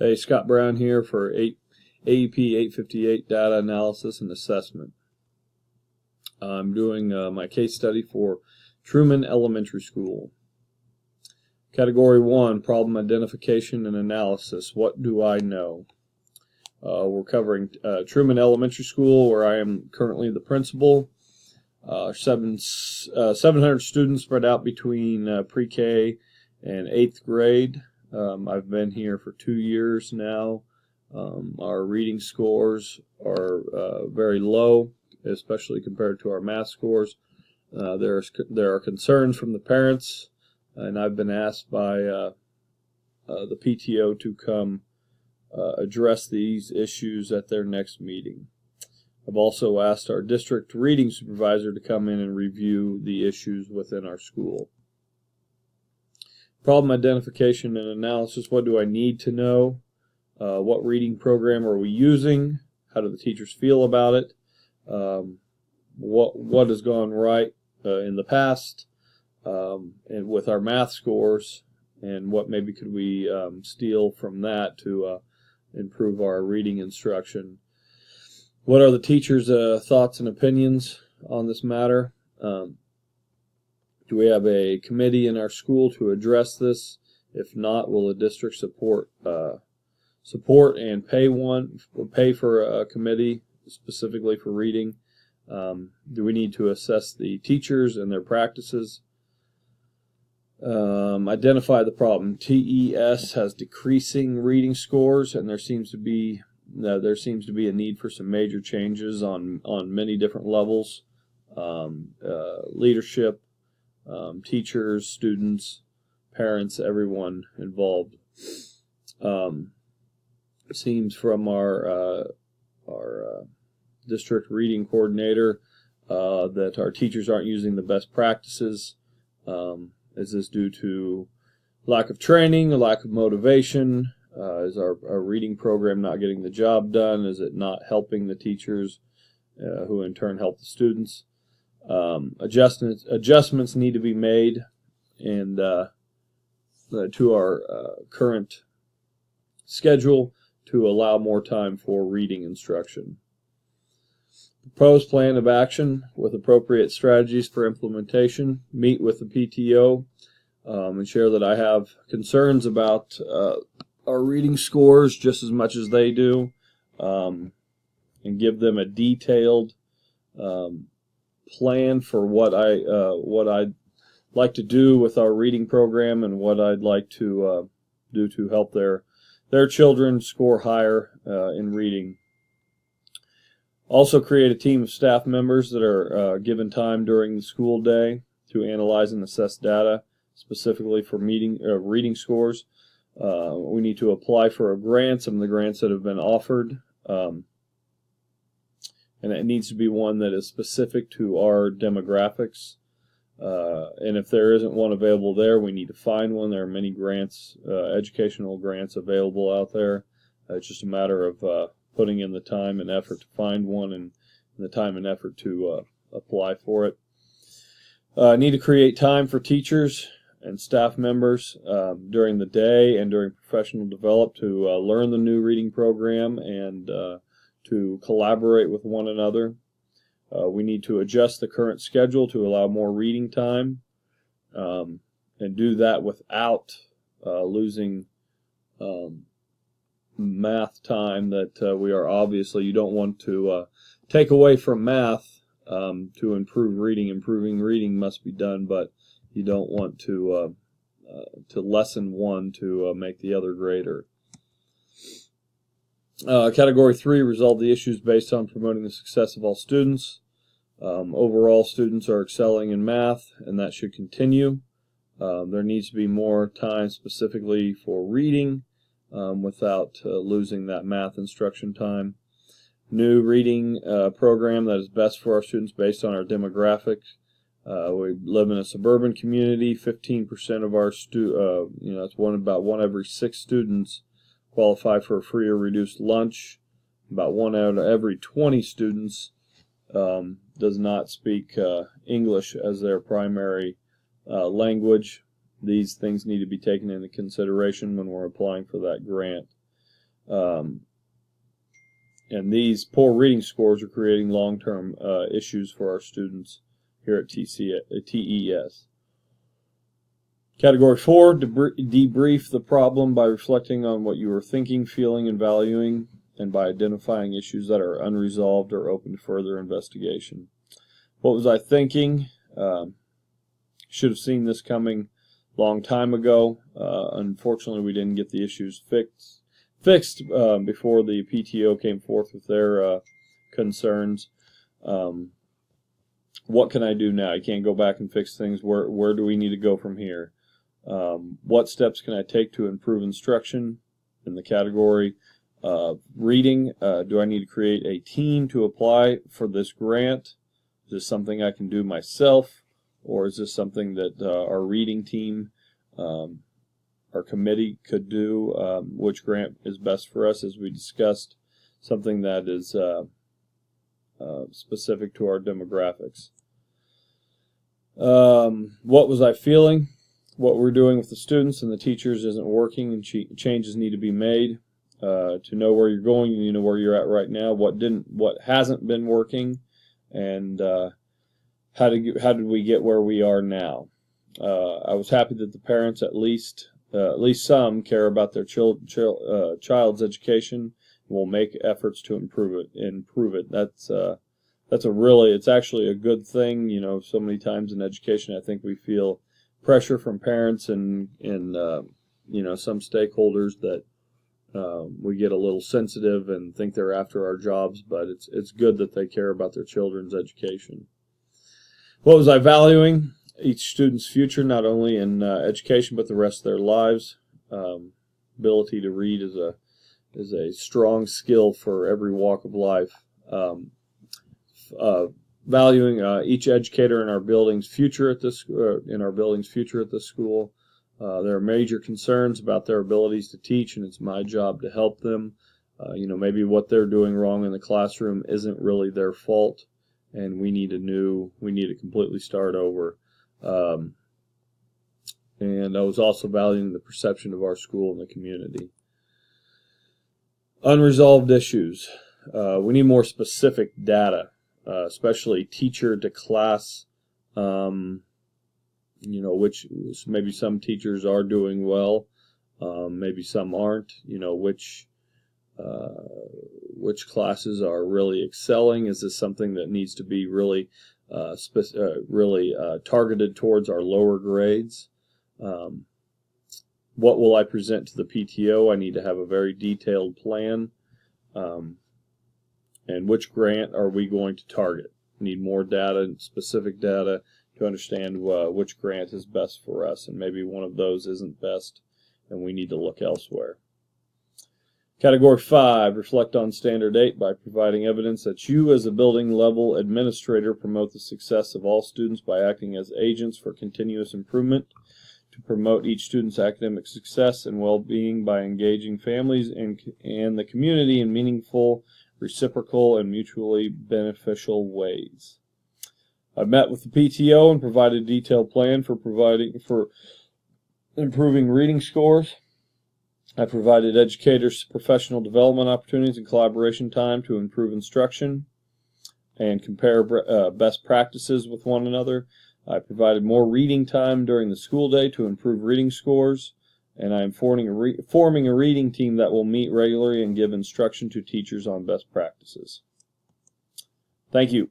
Hey, Scott Brown here for AEP 858 Data Analysis and Assessment. I'm doing my case study for Truman Elementary School. Category 1, Problem Identification and Analysis. What do I know? We're covering Truman Elementary School, where I am currently the principal. 700 students spread out between pre-K and 8th grade. I've been here for 2 years now. Our reading scores are very low, especially compared to our math scores. There are concerns from the parents, and I've been asked by the PTO to come address these issues at their next meeting. I've also asked our district reading supervisor to come in and review the issues within our school. Problem identification and analysis. What do I need to know? What reading program are we using? How do the teachers feel about it? What has gone right in the past and with our math scores, and what maybe could we steal from that to improve our reading instruction? What are the teachers' thoughts and opinions on this matter? Do we have a committee in our school to address this? If not, will the district support and pay for a committee specifically for reading? Do we need to assess the teachers and their practices? Identify the problem. TES has decreasing reading scores, and there seems to be a need for some major changes on many different levels. Leadership, teachers, students, parents, everyone involved. It seems from our district reading coordinator that our teachers aren't using the best practices. Is this due to lack of training, a lack of motivation? Is our reading program not getting the job done? Is it not helping the teachers, who in turn help the students? Adjustments need to be made and to our current schedule to allow more time for reading instruction. Proposed plan of action with appropriate strategies for implementation. Meet with the PTO and share that I have concerns about our reading scores just as much as they do, and give them a detailed plan for what I'd like to do with our reading program and what I'd like to do to help their children score higher in reading. Also create a team of staff members that are given time during the school day to analyze and assess data specifically for reading scores. We need to apply for a grant, some of the grants that have been offered, and it needs to be one that is specific to our demographics. And if there isn't one available there, we need to find one. There are many grants, educational grants available out there. It's just a matter of putting in the time and effort to find one and the time and effort to apply for it. Need to create time for teachers and staff members during the day and during professional development to learn the new reading program and to collaborate with one another. We need to adjust the current schedule to allow more reading time, and do that without losing math time that we are obviously, you don't want to take away from math to improve reading. Improving reading must be done, but you don't want to lessen one to make the other greater. Category 3, resolve the issues based on promoting the success of all students. Overall, students are excelling in math, and that should continue. There needs to be more time specifically for reading without losing that math instruction time. New reading program that is best for our students based on our demographics. We live in a suburban community. 15% of our that's about one every 6 students qualify for a free or reduced lunch. About 1 out of every 20 students does not speak English as their primary language. These things need to be taken into consideration when we're applying for that grant. And these poor reading scores are creating long-term issues for our students here at TES. Category 4, debrief the problem by reflecting on what you are thinking, feeling, and valuing, and by identifying issues that are unresolved or open to further investigation. What was I thinking? Should have seen this coming a long time ago. Unfortunately, we didn't get the issues fixed before the PTO came forth with their concerns. What can I do now? I can't go back and fix things. Where do we need to go from here? What steps can I take to improve instruction? In the category reading, do I need to create a team to apply for this grant? Is this something I can do myself, or is this something that our reading team, our committee could do? Which grant is best for us, as we discussed, something that is specific to our demographics. What was I feeling? What we're doing with the students and the teachers isn't working, and changes need to be made. To know where you're going, you know where you're at right now. What hasn't been working, and how did we get where we are now? I was happy that the parents, at least some, care about their child's education and will make efforts to improve it. It's actually a good thing. You know, so many times in education, I think we feel pressure from parents and some stakeholders that we get a little sensitive and think they're after our jobs, but it's good that they care about their children's education. What was I valuing? Each student's future, not only in education but the rest of their lives. Ability to read is a strong skill for every walk of life. Valuing each educator in our building's future at this school. There are major concerns about their abilities to teach, and it's my job to help them. Maybe what they're doing wrong in the classroom isn't really their fault, and we need to completely start over. And I was also valuing the perception of our school in the community. Unresolved issues. We need more specific data, especially teacher to class. Which maybe some teachers are doing well, maybe some aren't. Which classes are really excelling? Is this something that needs to be really targeted towards our lower grades? What will I present to the PTO? I need to have a very detailed plan. And which grant are we going to target? We need more data, specific data, to understand which grant is best for us, and maybe one of those isn't best and we need to look elsewhere. Category 5, reflect on Standard 8 by providing evidence that you as a building level administrator promote the success of all students by acting as agents for continuous improvement, to promote each student's academic success and well-being by engaging families and the community in meaningful, reciprocal, and mutually beneficial ways. I met with the PTO and provided a detailed plan for improving reading scores. I provided educators professional development opportunities and collaboration time to improve instruction and compare best practices with one another. I provided more reading time during the school day to improve reading scores, and I am forming a reading team that will meet regularly and give instruction to teachers on best practices. Thank you.